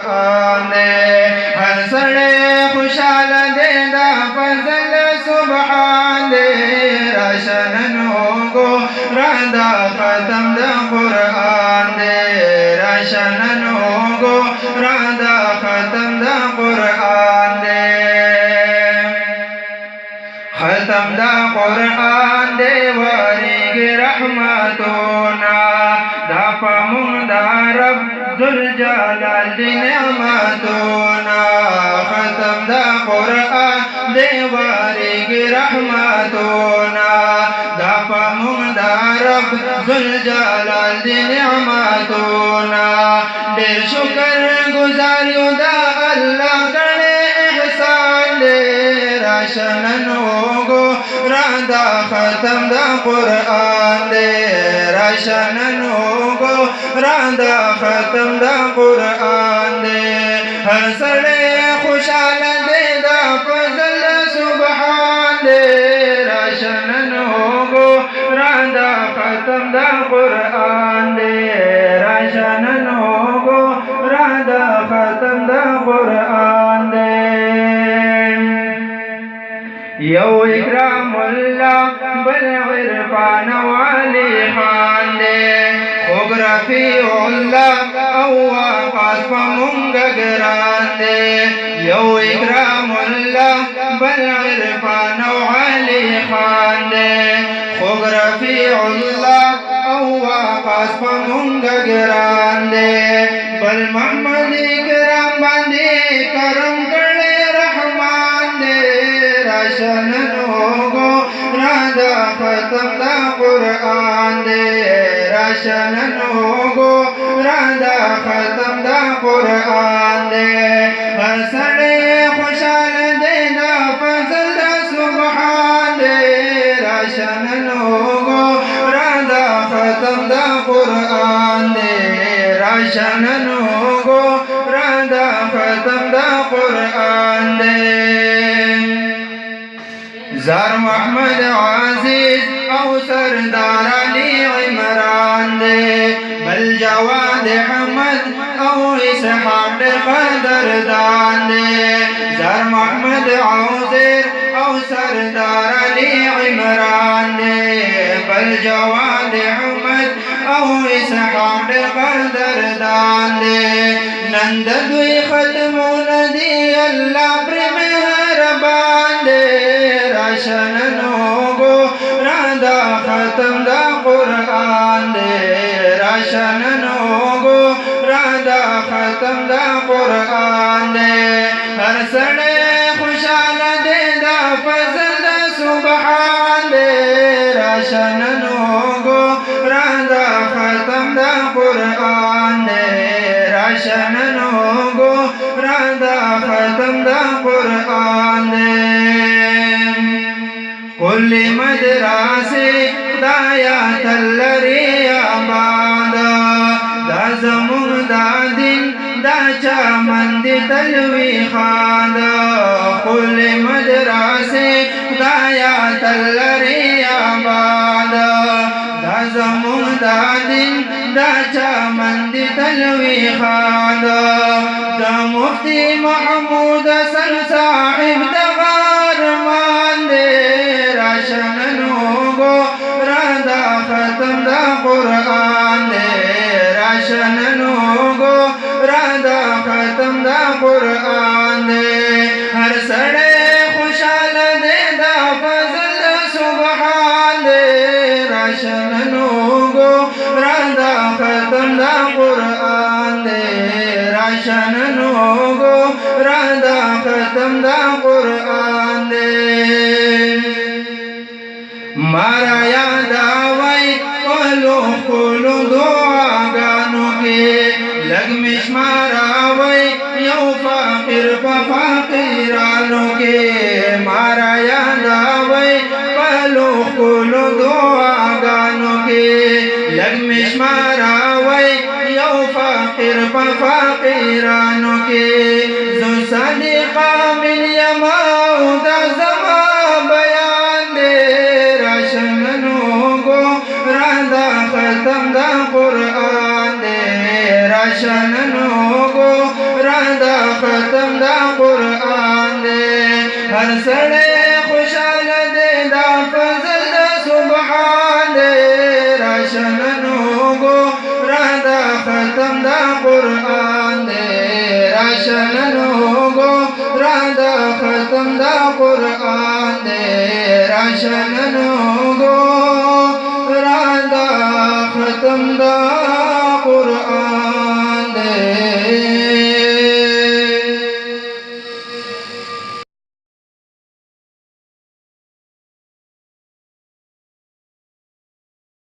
قرآن دے ہر سڑے خوشحال دے دا فضل سبحان دے راشننو گو رادا ختم دا قرآن دے راشننو گو رادا ختم دا قرآن دے ختم دا قرآن دے وریگی رحمتونا دا پامون دا رب ذوالجلال دی نعمتونا ختم دا قرآن دے وریگی رحمتونا دا پامون دا رب ذوالجلال دی نعمتونا دیر شکر گزاریو دا اللہ کرے احسان دے راشننو گو رادا ختم دا قرآن دے راشننو گو رادا ختم دا قرآن دے ہر سڑے خوشحال دے دا فضل سبحان دے راشننو گو رادا ختم دا قرآن دے راشننو گو رادا ختم دا قرآن دے یو اکرام اللہ بل عرفان والی خان دے خوب رفیع اللہ او آقاس پا منگا گران دے یو اکرام اللہ بل عرفان والی خان دے خوب رفیع اللہ او آقاس پا منگا گران دے بل محمد اکرام باندے کرم کرے رحمان دے راشننو گو رادا ختم دا قرآن دے راشننو گو رادا ختم دا قرآن دے ہر سڑے خوشحال دے دا فضل دا سبحان دے راشننو گو رادا ختم دا قرآن دے راشننو گو رادا ختم دا قرآن دے زار محمد عزیز او سردار علی عمران دے بل جواد حمد او اسحاق قدردان دے زار محمد عزیز او سردار علی عمران دے بل جواد حمد او اسحاق قدردان دے نند دوی ختمون دی اللہ پر مہربان دے راشننو گو رادا ختم دا قرآن دے راشننو گو رادا ختم دا قرآن دے ہر سڑے خوشحال دے دا فضل دا سبحان دے راشننو گو رادا ختم دا قرآن دے راشننو گو رادا ختم دا قرآن دے کل مدراسے دایا تلری آباد دا زمون دا دن دا چامن دی تلوی خاند کل مدراسے دایا تلری آباد دا زمون دا دن دا چامن دی تلوی خاند دا مفتی محمود سر صاحب دا غارمان دے راشننو گو رادا ختم دا قرآن دے راشننو گو رادا ختم دا قرآن دے ہر سڑے خوشحال دے دا فضل سبحان دے راشننو گو رادا ختم دا قرآن دے راشننو گو رادا ختم دا قرآن دے مارا یاد آوائی پلو کلو دعا گانو کے لگمش مارا آوائی یو فاقر پا فاقرانو کے مارا یاد آوائی پلو کلو دعا گانو کے لگمش مارا آوائی یو فاقر پا فاقرانو کے زو صدقہ من یماؤ دا زمان بیان دے راشننو گو رادا ختم دا قرآن دے راشننو گو ختم دا قرآن دے ہر سڑے خوشحال دے دا فضل دا سبحان دے راشننو گو رادا ختم دا قرآن دے راشننو گو رادا ختم دا قرآن دے راشننو گو رادا ختم دا